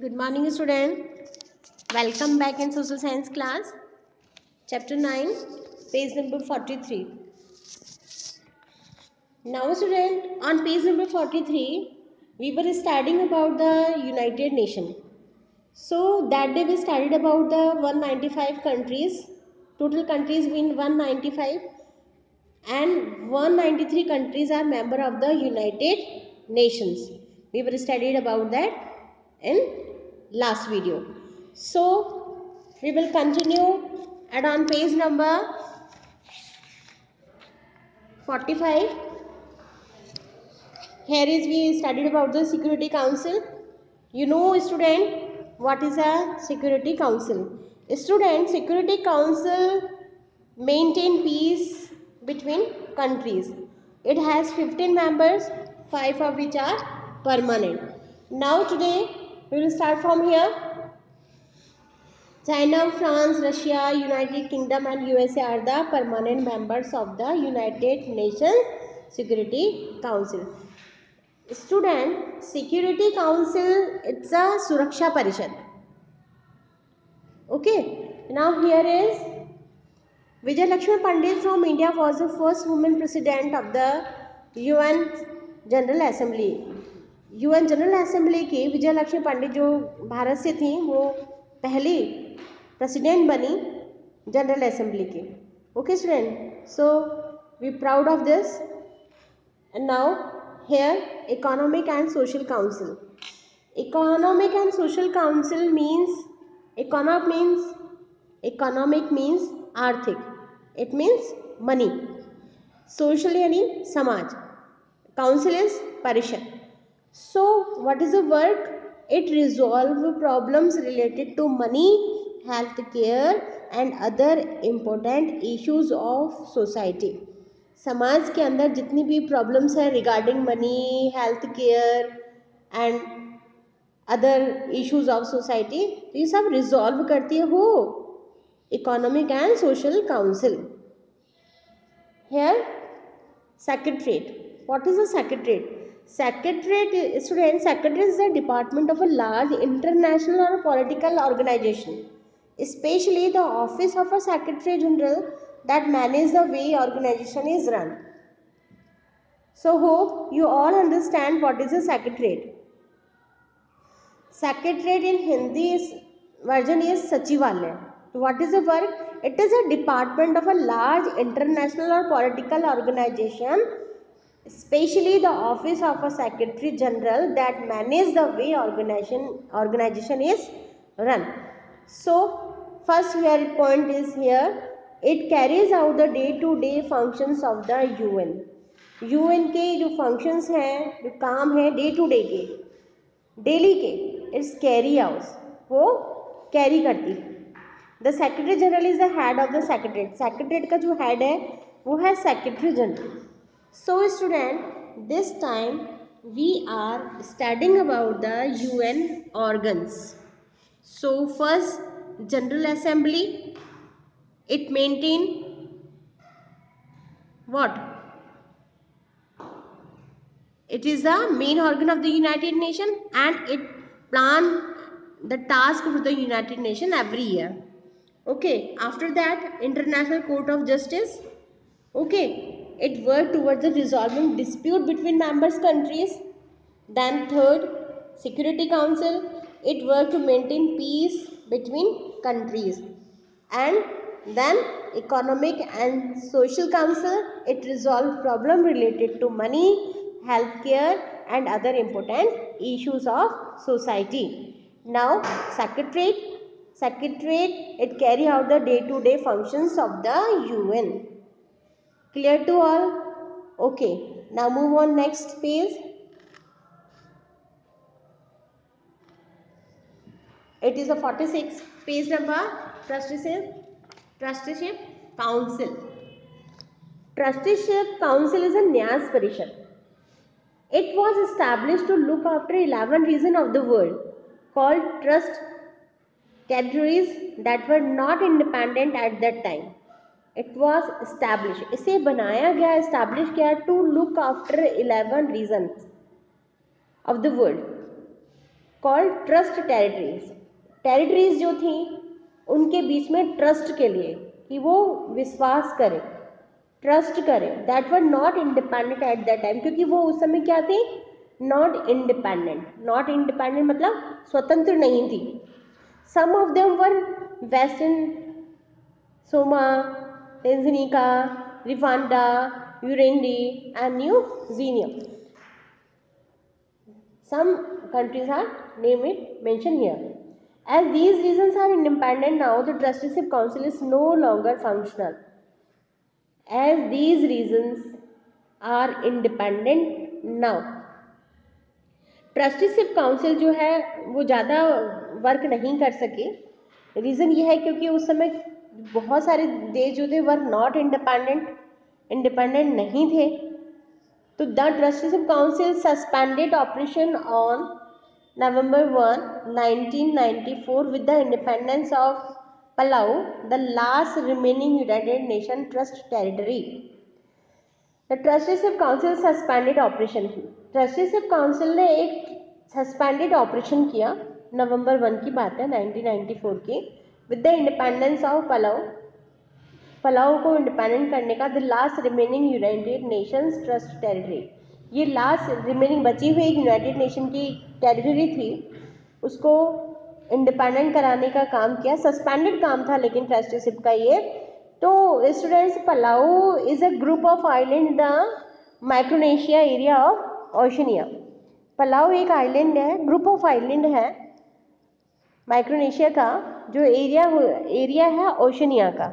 Good morning, student. Welcome back in social science class. Chapter 9, page number 43. Now, student, on page number 43, we were studying about the United Nations. So, that day we studied about the 195 countries. Total countries mean 195 and 193 countries are member of the United Nations. We were studied about that in last video. So we will continue and on page number 45. Here is we studied about the Security Council. You know, student, what is a Security Council? Student, Security Council maintain peace between countries. It has 15 members, 5 of which are permanent. Now today we will start from here. China, France, Russia, United Kingdom and USA are the permanent members of the United Nations Security Council. Student, Security Council, it's a Suraksha Parishad. Okay, now here is Vijay Lakshmi Pandit from India was the first woman president of the UN General Assembly. UN General Assembly की विजय लक्ष्मी पंडित जो भारत से थी वो पहली president बनी general assembly की. Okay student, so we proud of this. And now here Economic and Social Council. Economic and Social Council means economic means आर्थिक. It means money. Social यानी समाज. Council is परिषद. So what is the work? It resolve problems related to money, health care and other important issues of society. समाज के अंदर जितनी भी problems है regarding money, health care and other issues of society, तो ये सब रिजॉल्व करती है हो economic and social council. Here secretariat. What is a secretariat? Secretariat, student, secretariat is the department of a large international or political organization, especially the office of a secretary general that manage the way organization is run. So hope you all understand what is a secretariat. Secretariat in Hindi is version is Sachivalaya. So what is the work? It is a department of a large international or political organization, especially the office of a secretary general that manage the way organization is run. So first here point is here, it carries out the day to day functions of the UN. UN के जो functions हैं, जो काम है day to day के, daily के, it's carry out, वो carry करती है. The secretary general is the head of the secretariat. Secretariat का जो हेड है वो है secretary general. So student, this time we are studying about the UN organs. So first, General Assembly, it maintain what? It is the main organ of the United Nations and it plan the task of the United Nations every year. Okay, after that International Court of Justice. Okay, it worked towards the resolving dispute between members countries. Then third, Security Council, it worked to maintain peace between countries. And then Economic and Social Council, it resolved problem related to money, healthcare and other important issues of society. Now Secretariat, it carry out the day-to-day functions of the UN. Clear to all? Okay, now move on next page. It is a 46 page number. Trusteeship Council. Trusteeship Council is a न्यास परिषद. It was established to look after 11 regions of the world called trust categories that were not independent at that time. It was established. इसे बनाया गया, establish किया to look after 11 regions of the world called trust territories. Territories जो थी उनके बीच में trust के लिए कि वो विश्वास करें, ट्रस्ट करें, that were not independent at that time, क्योंकि वो उस समय क्या थी, नॉट इंडिपेंडेंट। नॉट इंडिपेंडेंट मतलब स्वतंत्र नहीं थी। Some of them were Western, Samoa, Tanganyika, Rwanda, Urundi and New Guinea. Some countries are named mentioned here. As these regions are independent now, the trusteeship council is no longer functional. As these regions are independent now, trusteeship council जो है वो ज़्यादा work नहीं कर सके। Reason ये है क्योंकि उस समय बहुत सारे देश जो थे वर नॉट इंडिपेंडेंट नहीं थे। तो the trusteeship council suspended operation on November 1, 1994 with the independence of Palau, the last remaining United Nations trust territory. The trusteeship council suspended operation. Trusteeship council ने एक सस्पेंडेड ऑपरेशन किया, नवंबर 1 की बात है 1994 की, with the independence of Palau. Palau को independent करने का the last remaining United Nations trust territory, ये लास्ट रिमेनिंग बची हुई यूनाइटेड नेशन की टेरिटरी थी, उसको इंडिपेंडेंट कराने का काम किया। सस्पेंडेड काम था लेकिन ट्रस्टीशिप का ये। तो students, Palau is a group of island the Micronesia area of Oceania. Palau एक आइलैंड है, ग्रुप ऑफ आइलैंड है माइक्रोनेशिया का, जो एरिया है ओशनिया का।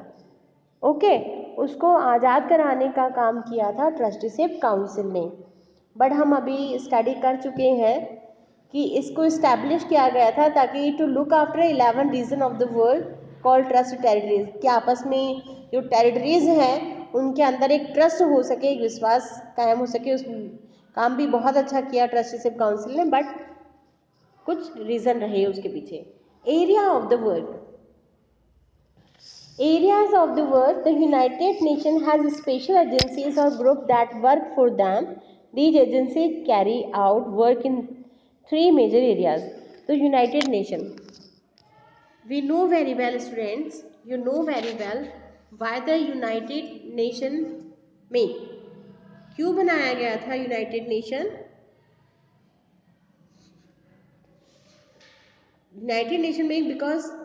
ओके, उसको आज़ाद कराने का काम किया था ट्रस्टीशिप काउंसिल ने। बट हम अभी स्टडी कर चुके हैं कि इसको इस्टेब्लिश किया गया था ताकि to look after 11 region of the world called trust territories, कि आपस में जो टेरिटरीज हैं उनके अंदर एक ट्रस्ट हो सके, एक विश्वास कायम हो सके। उस काम भी बहुत अच्छा किया ट्रस्टीशिप काउंसिल ने, बट कुछ रीज़न रहे उसके पीछे। Area of the world, areas of the world, the United Nations has special agencies or groups that work for them. These agencies carry out work in 3 major areas. So United Nation, we know very well students, you know very well why the United Nation में क्यों बनाया गया था united nation. United nation में because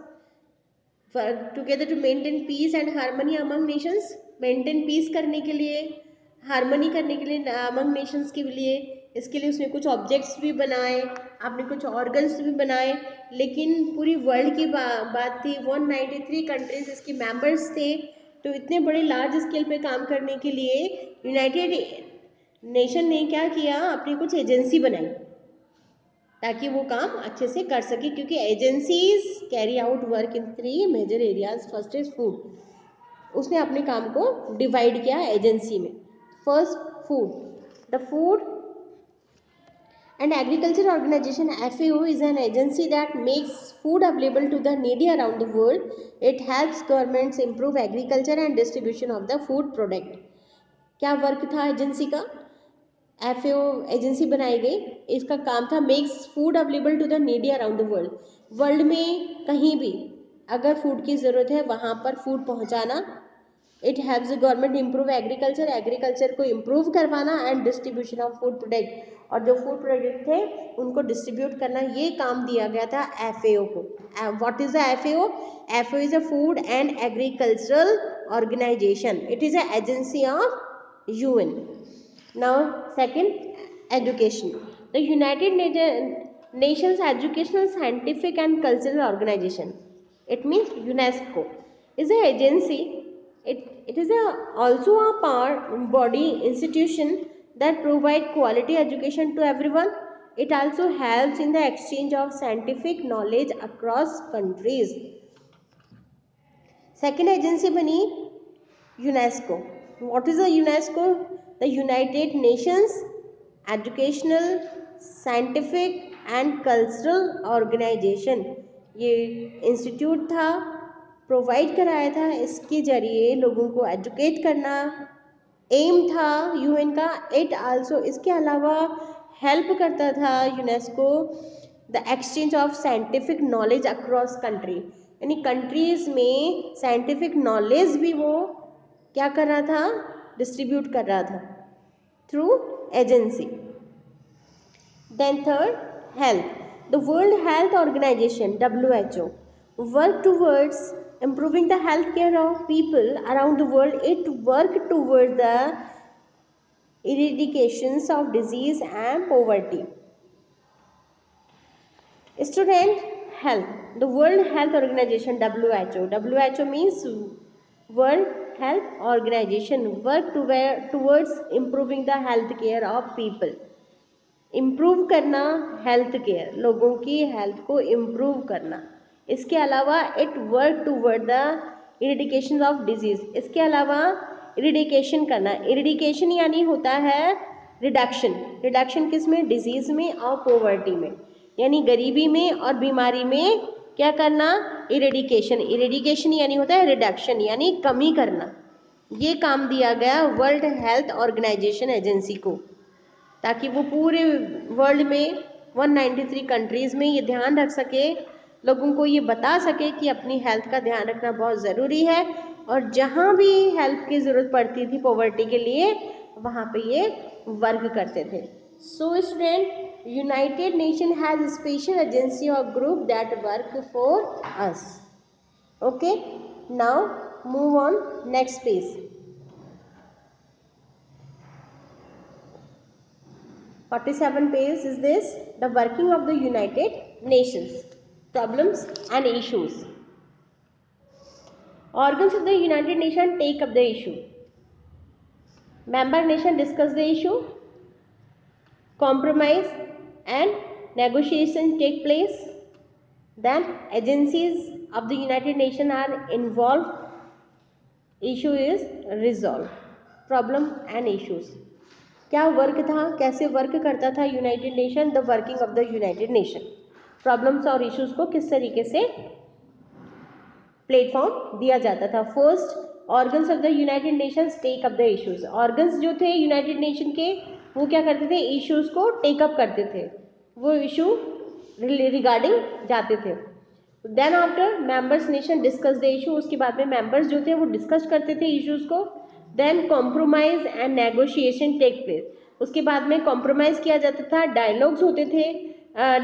together to maintain peace and harmony among nations, maintain peace करने के लिए, harmony करने के लिए अमंग नेशंस के लिए। इसके लिए उसने कुछ ऑब्जेक्ट्स भी बनाए, आपने कुछ ऑर्गन्स भी बनाए, लेकिन पूरी वर्ल्ड की बात थी। 193 कंट्रीज इसकी मेंबर्स थे। तो इतने बड़े लार्ज स्केल पे काम करने के लिए यूनाइटेड नेशन ने क्या किया, अपनी कुछ एजेंसी बनाई ताकि वो काम अच्छे से कर सके, क्योंकि agencies carry out work in 3 major areas. First is food, उसने अपने काम को डिवाइड किया एजेंसी में। First food, the food and agriculture organization FAO is an agency that makes food available to the needy around the world. It helps governments improve agriculture and distribution of the food product. क्या work था agency का? FAO agency बनाई गई, इसका काम था makes food available to the needy around the world. World में कहीं भी अगर फूड की ज़रूरत है वहाँ पर फूड पहुँचाना। It helps the government improve agriculture, agriculture को इम्प्रूव करवाना, and distribution of food product, और जो फूड प्रोडक्ट थे उनको डिस्ट्रीब्यूट करना, ये काम दिया गया था FAO को। What is the FAO? FAO is a food and agricultural organization, it is a agency of UN. Now second, education. The United Nations Educational, Scientific and Cultural Organization, it means UNESCO, is an agency. It is also a body institution that provide quality education to everyone. It also helps in the exchange of scientific knowledge across countries. Second agency बनी UNESCO. What is the UNESCO? The United Nations Educational, Scientific and Cultural Organization. ये institute था, provide कराया था, इसके जरिए लोगों को educate करना एम था UN का। इट आल्सो, इसके अलावा हेल्प करता था UNESCO the exchange of scientific knowledge across country, यानी कंट्रीज में साइंटिफिक नॉलेज भी वो क्या कर रहा था, डिस्ट्रीब्यूट कर रहा था through agency. Then third, health. The world health organization WHO work towards improving the health care of people around the world. It work towards the eradications of disease and poverty. Student, health. The World Health Organization WHO means World Health Organization work towards improving the health care of people. Improve करना health care, लोगों की health को improve करना। इसके अलावा it work toward the eradication of disease, इसके अलावा eradication करना, इरेडिकेशन यानी होता है रिडक्शन, रिडक्शन किस में, डिजीज़ में और पॉवर्टी में, यानी गरीबी में और बीमारी में क्या करना, इरेडिकेशन, इरेडिकेशन यानी होता है रिडक्शन यानी कमी करना। ये काम दिया गया वर्ल्ड हेल्थ ऑर्गेनाइजेशन एजेंसी को, ताकि वो पूरे वर्ल्ड में 193 कंट्रीज़ में ये ध्यान रख सके, लोगों को ये बता सके कि अपनी हेल्थ का ध्यान रखना बहुत ज़रूरी है, और जहाँ भी हेल्प की ज़रूरत पड़ती थी पॉवर्टी के लिए वहाँ पे ये वर्क करते थे। So student, United Nation has special agency और group that work for us. Okay, now move on next page. 47 page is this, the working of the United Nations, problems and issues. Organs of the United Nations take up the issue. Member nation discuss the issue. Compromise and negotiation take place. Then agencies of the United Nations are involved. Issue is resolved. Problem and issues. क्या work था, कैसे work करता था united nation, the working of the united nation, problems और issues को किस तरीके से प्लेटफॉर्म दिया जाता था। First, organs of the united nations take up the issues, organs जो थे यूनाइटेड नेशन के वो क्या करते थे, इश्यूज को टेक अप करते थे, वो इशू रिगार्डिंग जाते थे। Then after members nation discuss the issue, उसके बाद में मेंबर्स जो थे वो डिस्कस करते थे इश्यूज को। Then compromise and negotiation take place, उसके बाद में कॉम्प्रोमाइज़ किया जाता था, डायलॉग्स होते थे।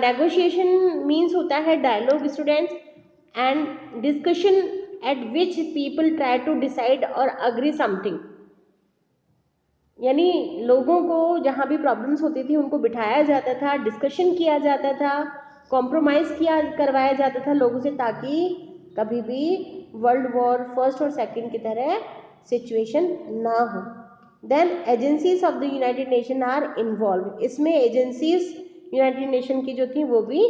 नेगोशिएशन मीन्स होता है dialogue students, and discussion at which people try to decide और अग्री समथिंग, यानी लोगों को जहाँ भी प्रॉब्लम्स होती थी उनको बिठाया जाता था, डिस्कशन किया जाता था, कॉम्प्रोमाइज़ करवाया जाता था लोगों से, ताकि कभी भी वर्ल्ड वॉर फर्स्ट और सेकंड की तरह सिचुएशन ना हो। Then agencies of the united nation are involve, इसमें एजेंसीज यूनाइटेड नेशन की जो थी वो भी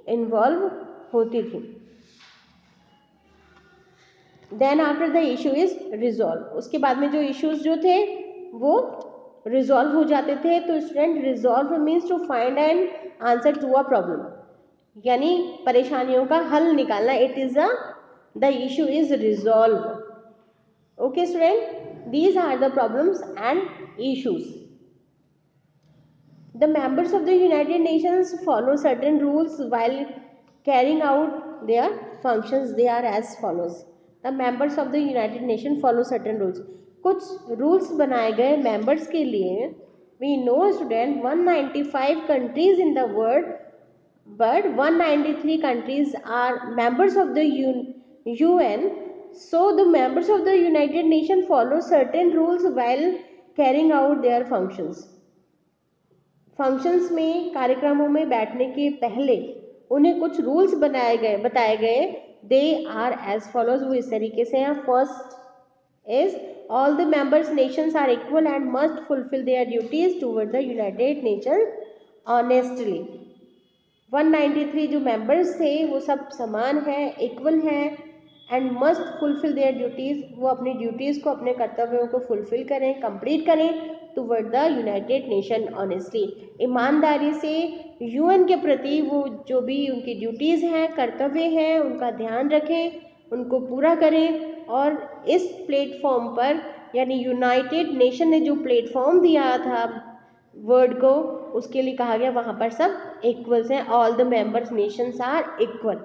इन्वॉल्व होती थी। Then after the issue is resolve, उसके बाद में जो इश्यूज जो थे वो रिजॉल्व हो जाते थे। तो student, resolve means to find an answer to a problem, यानी परेशानियों का हल निकालना, it is the issue is resolve. Okay student, these are the problems and issues. The members of the United Nations follow certain rules while carrying out their functions. They are as follows. The members of the United Nations follow certain rules. कुछ rules बनाए गए members के लिए। We know student 195 countries in the world, but 193 countries are members of the UN. So the members of the United Nations follow certain rules while carrying out their functions. Functions में, कार्यक्रमों में बैठने के पहले उन्हें कुछ रूल्स बताए गए। दे आर एज फॉलोज, वो इस तरीके से हैं। First is all the members nations are equal and must fulfil their duties toward the united nation honestly. 193 जो मेंबर्स थे वो सब समान हैं, इक्वल हैं, and must fulfil there duties, वो अपनी ड्यूटीज़ को, अपने कर्तव्यों को फुलफिल करें, कंप्लीट करें toward the united nation honestly, ईमानदारी से यूएन के प्रति वो जो भी उनकी ड्यूटीज़ हैं, कर्तव्य हैं, उनका ध्यान रखें, उनको पूरा करें। और इस प्लेटफॉर्म पर, यानी यूनाइटेड नेशन ने जो प्लेटफॉर्म दिया था वर्ड को, उसके लिए कहा गया वहाँ पर सब इक्वल्स हैं, all the members nations are equal.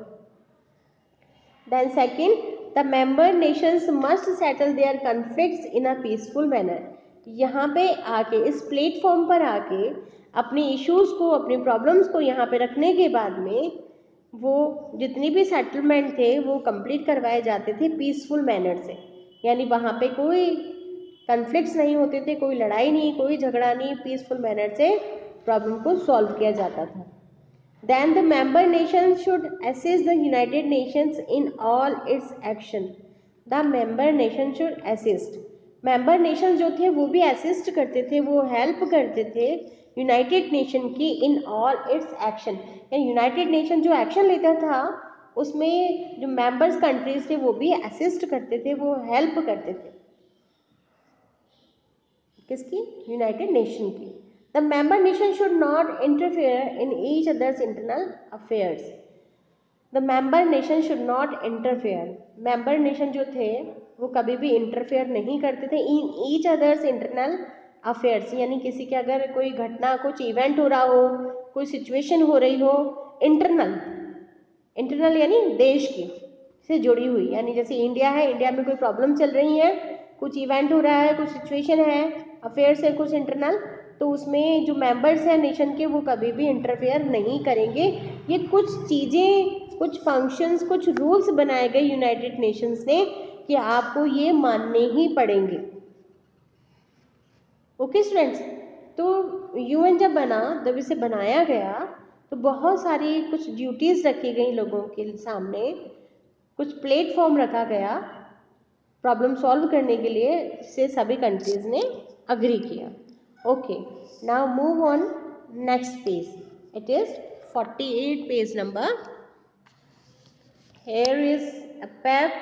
Then second, the member nations must settle their conflicts in a peaceful manner. यहाँ पे आके, इस प्लेटफॉर्म पर आके अपनी इश्यूज़ को, अपनी प्रॉब्लम्स को यहाँ पे रखने के बाद में वो जितनी भी सेटलमेंट थे वो कंप्लीट करवाए जाते थे पीसफुल मैनर से, यानी वहाँ पे कोई कन्फ्लिक्ट्स नहीं होते थे, कोई लड़ाई नहीं, कोई झगड़ा नहीं, पीसफुल मैनर से प्रॉब्लम को सॉल्व किया जाता था। Then the member nations should assist the United Nations in all its action. The member nation should assist. Member nation जो थे वो भी असिस्ट करते थे, वो हेल्प करते थे यूनाइटेड नेशन की इन ऑल इट्स एक्शन। यानी यूनाइटेड नेशन जो एक्शन लेता था उसमें जो मेंबर्स कंट्रीज थे वो भी असिस्ट करते थे, वो हेल्प करते थे। किसकी? यूनाइटेड नेशन की। The member nation should not interfere in each others internal affairs. The member nation should not interfere. Member nation जो थे वो कभी भी इंटरफेयर नहीं करते थे in each others internal affairs, यानी किसी के अगर कोई घटना, कुछ इवेंट हो रहा हो, कोई सिचुएशन हो रही हो इंटरनल, इंटरनल यानी देश की से जुड़ी हुई, यानी जैसे इंडिया है, इंडिया में कोई प्रॉब्लम चल रही है, कुछ इवेंट हो रहा है, कुछ सिचुएशन है, अफेयर्स है कुछ इंटरनल, तो उसमें जो मेंबर्स हैं नेशन के वो कभी भी इंटरफेयर नहीं करेंगे। ये कुछ चीज़ें, कुछ फंक्शंस, कुछ रूल्स बनाए गए यूनाइटेड नेशंस ने कि आपको ये मानने ही पड़ेंगे। ओके स्टूडेंट्स, तो यूएन जब बना, जब इसे बनाया गया तो बहुत सारी कुछ ड्यूटीज़ रखी गई लोगों के सामने, कुछ प्लेटफॉर्म रखा गया प्रॉब्लम सॉल्व करने के लिए, जिससे सभी कंट्रीज़ ने अग्री किया। Okay, now move on next page, it is 48 page number. Here is a PEP,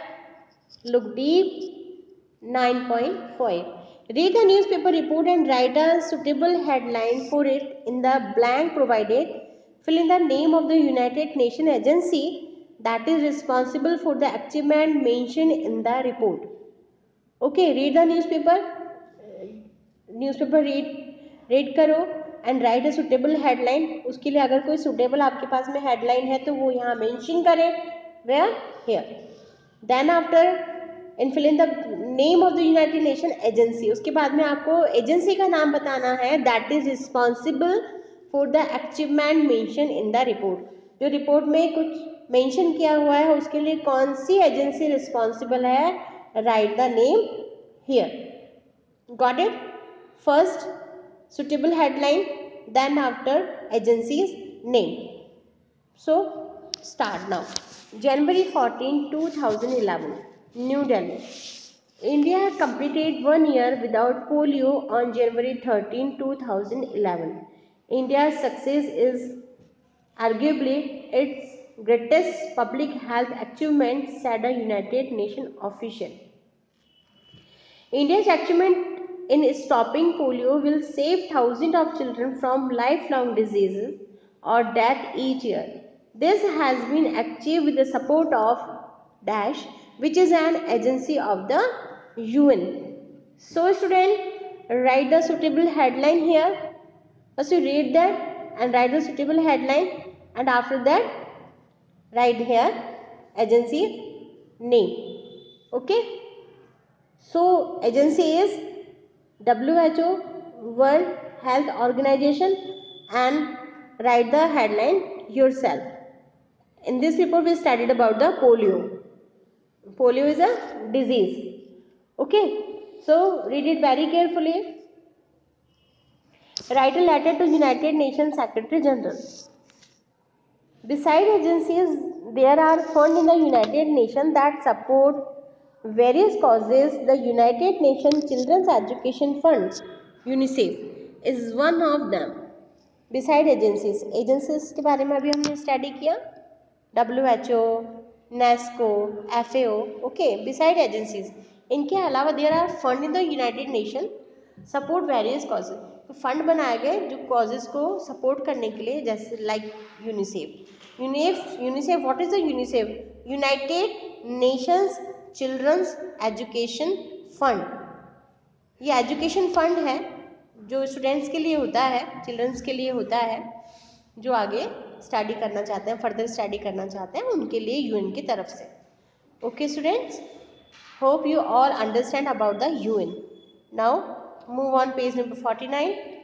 look deep, 9.5. Read the newspaper report and write a suitable headline for it in the blank provided. Fill in the name of the United Nations agency that is responsible for the achievement mentioned in the report. Okay, read the newspaper. Newspaper read करो and write a suitable headline. उसके लिए अगर कोई suitable आपके पास में headline है तो वो यहाँ मेंशन करें, where, here. Then after and fill in the name of the united nation agency. उसके बाद में आपको एजेंसी का नाम बताना है that is responsible for the achievement mention in the report. जो रिपोर्ट में कुछ मेंशन किया हुआ है उसके लिए कौन सी एजेंसी रिस्पॉन्सिबल है, right the name here. Got it? First, suitable headline, then after agency's name. So, start now. January 14, 2011, New Delhi. India had completed 1 year without polio on January 13, 2011. India's success is arguably its greatest public health achievement, said a United Nations official. India's achievement in stopping polio will save thousands of children from lifelong diseases or death each year. This has been achieved with the support of DASH, which is an agency of the UN. So student, write the suitable headline here. First you read that and write the suitable headline, and after that write here agency name. Okay. So agency is WHO, World Health Organization, and write the headline yourself. In this report we studied about the polio. Polio is a disease. Okay, so read it very carefully. Write a letter to United Nations Secretary General. Beside agencies, there are funds in the United Nations that support various causes. The United Nations Children's Education Fund, UNICEF, is one of them. Beside agencies, agencies के बारे में अभी हमने study किया, WHO, NESCO, FAO. Okay, beside agencies, इनके अलावा there are fund in the United Nations support various causes. तो fund बनाए गए जो कॉजेज को सपोर्ट करने के लिए, जैसे like UNICEF. UNICEF what is the UNICEF? United nations children's education fund. ये एजुकेशन फंड है, जो स्टूडेंट्स के लिए होता है, चिल्ड्रंस के लिए होता है, जो आगे स्टडी करना चाहते हैं, फर्दर स्टडी करना चाहते हैं, उनके लिए यूएन की तरफ से। Okay students, hope you all understand about the UN. Now move on page number 49.